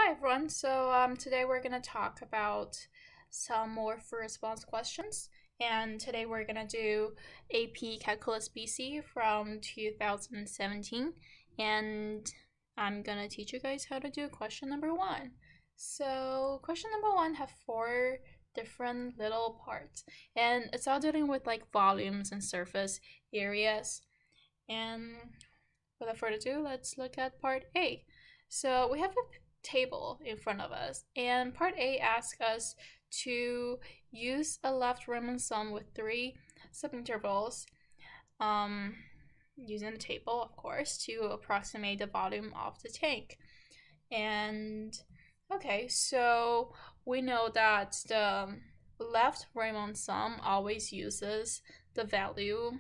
Hi everyone. Today we're gonna talk about some more free response questions, and today we're gonna do AP Calculus BC from 2017, and I'm gonna teach you guys how to do question number one. So question number one have four different little parts, and it's all dealing with like volumes and surface areas. And without further ado, let's look at part A. So we have a table in front of us, and part A asks us to use a left Riemann sum with three subintervals, using the table, of course, to approximate the volume of the tank. And okay, so we know that the left Riemann sum always uses the value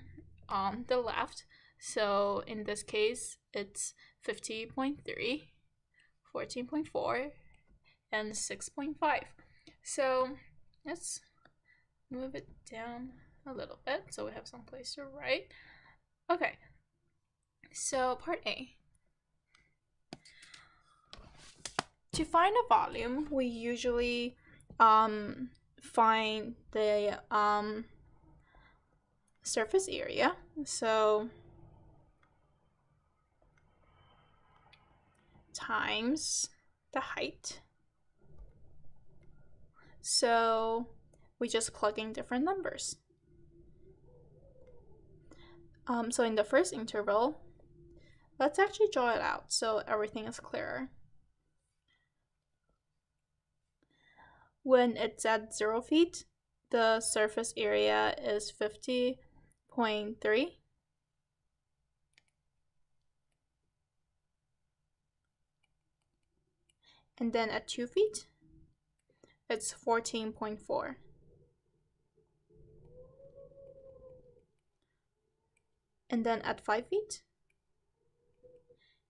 on the left. So in this case, it's 50.3, 14.4, and 6.5. So let's move it down a little bit so we have some place to write. Okay, so part A. To find a volume, we usually find the surface area. So times the height. So we just plug in different numbers. So in the first interval, let's actually draw it out so everything is clearer. When it's at 0 feet, the surface area is 50.3. And then at 2 feet, it's 14.4. And then at 5 feet,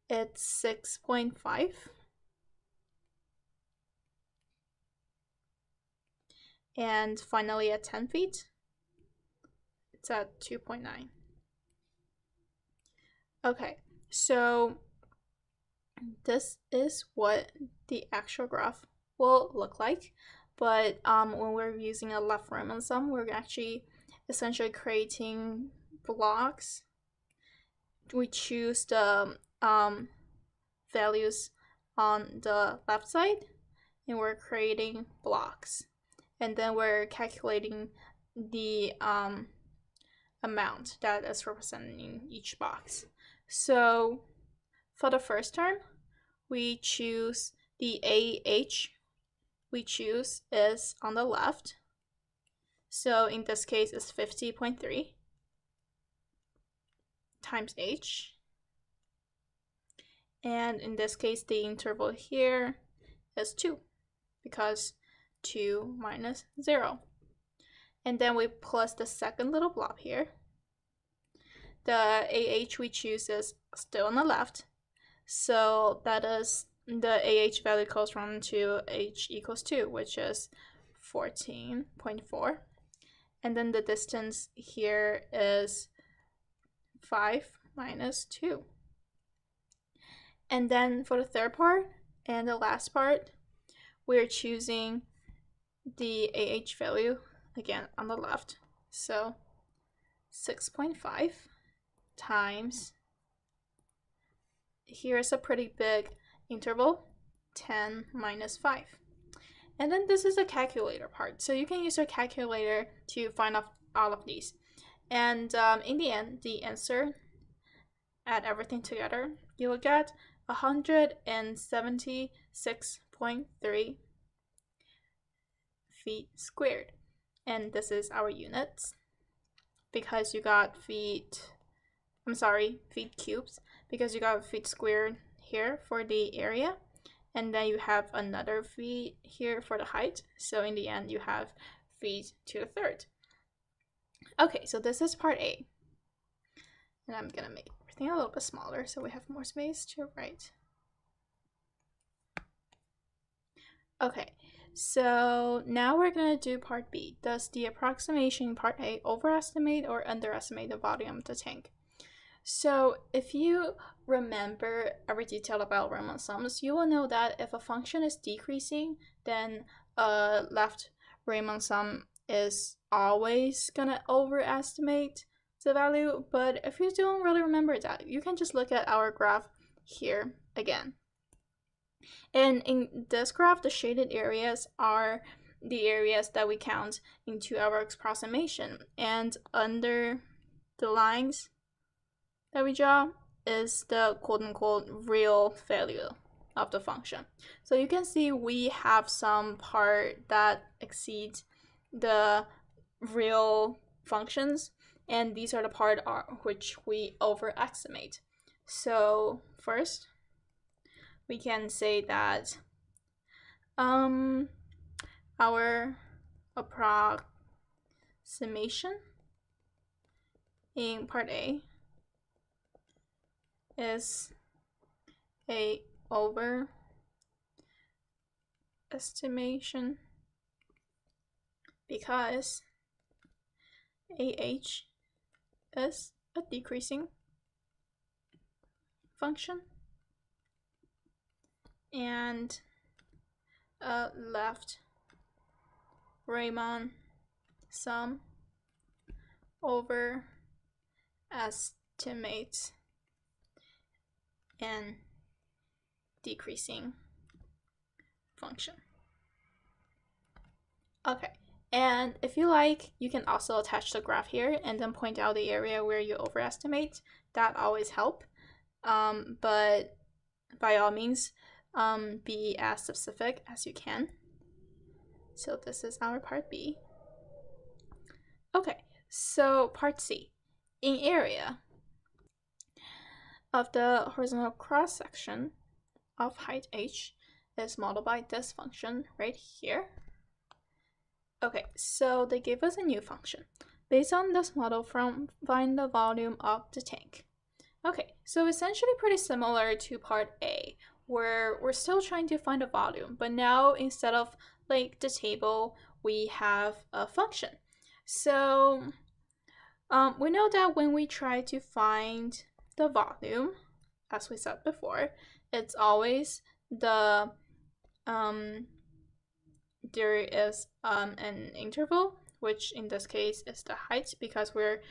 it's 6.5. And finally at 10 feet, it's at 2.9. Okay, so this is what the actual graph will look like. But when we're using a left Riemann sum, we're actually essentially creating blocks. We choose the values on the left side, and we're creating blocks. And then we're calculating the amount that is represented in each box. So for the first term, we choose the AH we choose is on the left. So in this case, it's 50.3 times H. And in this case, the interval here is 2, because 2 minus 0. And then we plus the second little blob here. The AH we choose is still on the left. So that is the AH value corresponds to H equals 2, which is 14.4. And then the distance here is 5 minus 2. And then for the third part and the last part, we're choosing the AH value again on the left. So 6.5 times, here's a pretty big interval, 10 minus 5. And then this is a calculator part. So you can use your calculator to find out all of these. And in the end, the answer, add everything together, you will get 176.3 feet squared. And this is our units, because you got feet cubes, because you got feet squared here for the area, and then you have another feet here for the height. So in the end, you have feet to the third. Okay, so this is part A. And I'm gonna make everything a little bit smaller so we have more space to write. Okay, so now we're gonna do part B. Does the approximation in part A overestimate or underestimate the volume of the tank? So if you remember every detail about Riemann sums, you will know that if a function is decreasing, then a left Riemann sum is always gonna overestimate the value. But if you don't really remember that, you can just look at our graph here again. And in this graph, the shaded areas are the areas that we count into our approximation, and under the lines that we draw is the quote-unquote real value of the function. So you can see we have some part that exceeds the real functions, and these are the part which we overestimate. So first, we can say that our approximation in part A is a overestimation because AH is a decreasing function and a left Riemann sum overestimates an decreasing function. Okay, and if you like, you can also attach the graph here and then point out the area where you overestimate. That always helps. But by all means, be as specific as you can. So this is our part B. Okay, so part C. In area of the horizontal cross section of height h is modeled by this function right here. Okay, so they gave us a new function. Based on this model, find the volume of the tank. Okay, so essentially pretty similar to part A, where we're still trying to find a volume, but now instead of like the table, we have a function. So we know that when we try to find the volume, as we said before, it's always the there is an interval, which in this case is the height, because we're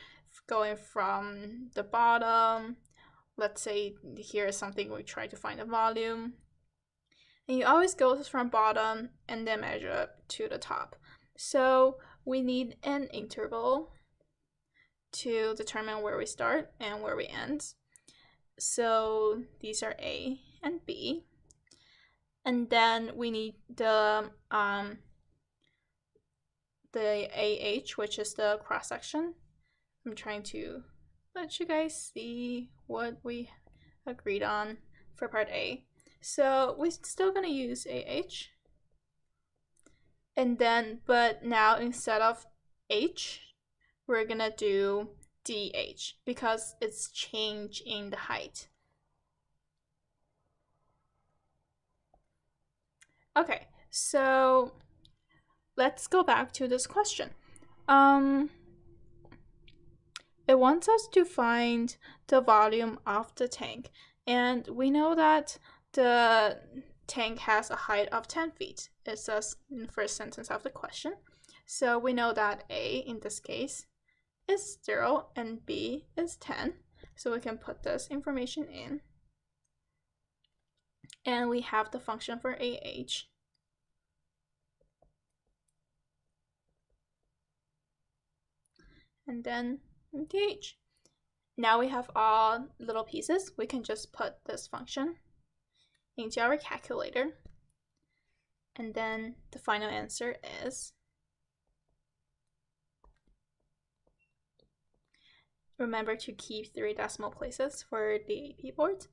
going from the bottom. Let's say here is something we try to find a volume, and you always go from bottom and then measure up to the top. So we need an interval to determine where we start and where we end. So these are A and B. And then we need the AH, which is the cross section. I'm trying to let you guys see what we agreed on for part A. So we're still gonna use AH. And then, but now instead of H, we're gonna do DH because it's change in the height. Okay, so let's go back to this question. It wants us to find the volume of the tank, and we know that the tank has a height of 10 feet. It says in the first sentence of the question. So we know that A, in this case, is 0 and B is 10. So we can put this information in. And we have the function for AH. And then DH. Now we have all little pieces. We can just put this function into our calculator. And then the final answer is, remember to keep 3 decimal places for the AP board.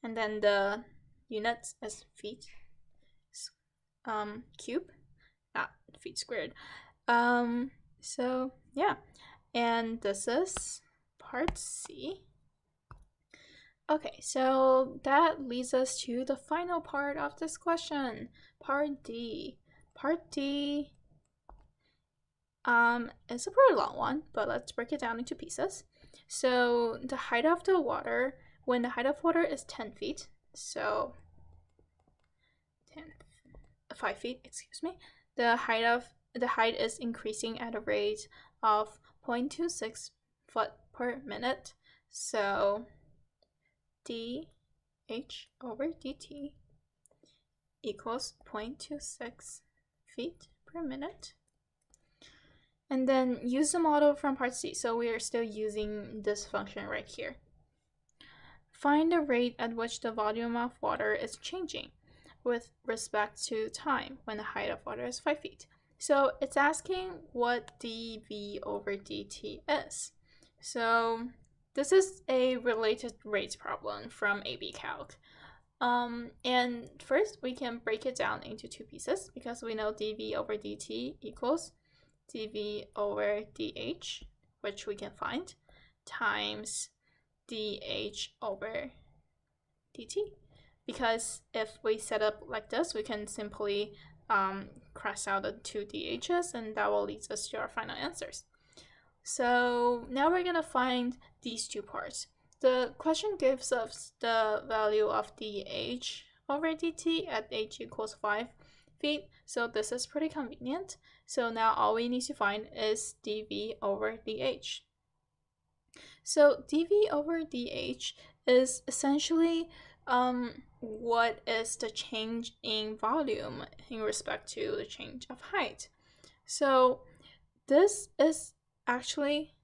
And then the units is feet cube, not feet squared. So yeah, and this is part C. Okay, so that leads us to the final part of this question, part D. Part D is a pretty long one, but let's break it down into pieces. So the height of the water, when the height of water is 10 feet, so 5 feet, excuse me, the height is increasing at a rate of 0.26 foot per minute. So dh over dt equals 0.26 feet per minute. And then use the model from part C. So we are still using this function right here. Find the rate at which the volume of water is changing with respect to time when the height of water is 5 feet. So it's asking what dV over dt is. So this is a related rates problem from AB Calc. And first we can break it down into two pieces because we know dV over dt equals dV over dH, which we can find, times dH over dt. Because if we set up like this, we can simply cross out the two dHs, and that will lead us to our final answers. So now we're gonna find these two parts. The question gives us the value of dH over dt at h equals 5 feet, so this is pretty convenient. So now all we need to find is dV over dH. So dV over dH is essentially what is the change in volume in respect to the change of height. So this is actually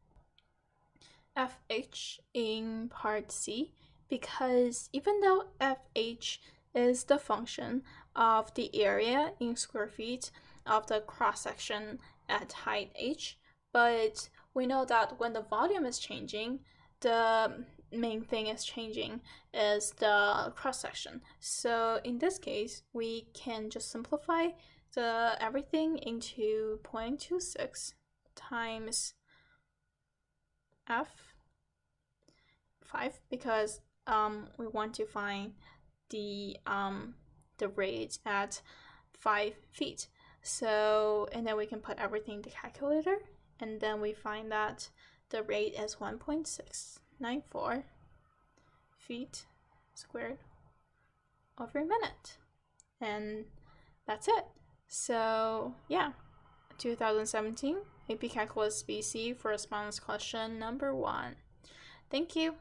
FH in part C, because even though FH is the function of the area in square feet of the cross-section at height h, but we know that when the volume is changing, the main thing is changing is the cross-section. So in this case, we can just simplify everything into 0.26 times f5, because we want to find the rate at 5 feet. So, and then we can put everything in the calculator, and then we find that the rate is 1.694 feet squared over a minute. And that's it. So yeah, 2017 AP Calculus BC for response question number 1. Thank you.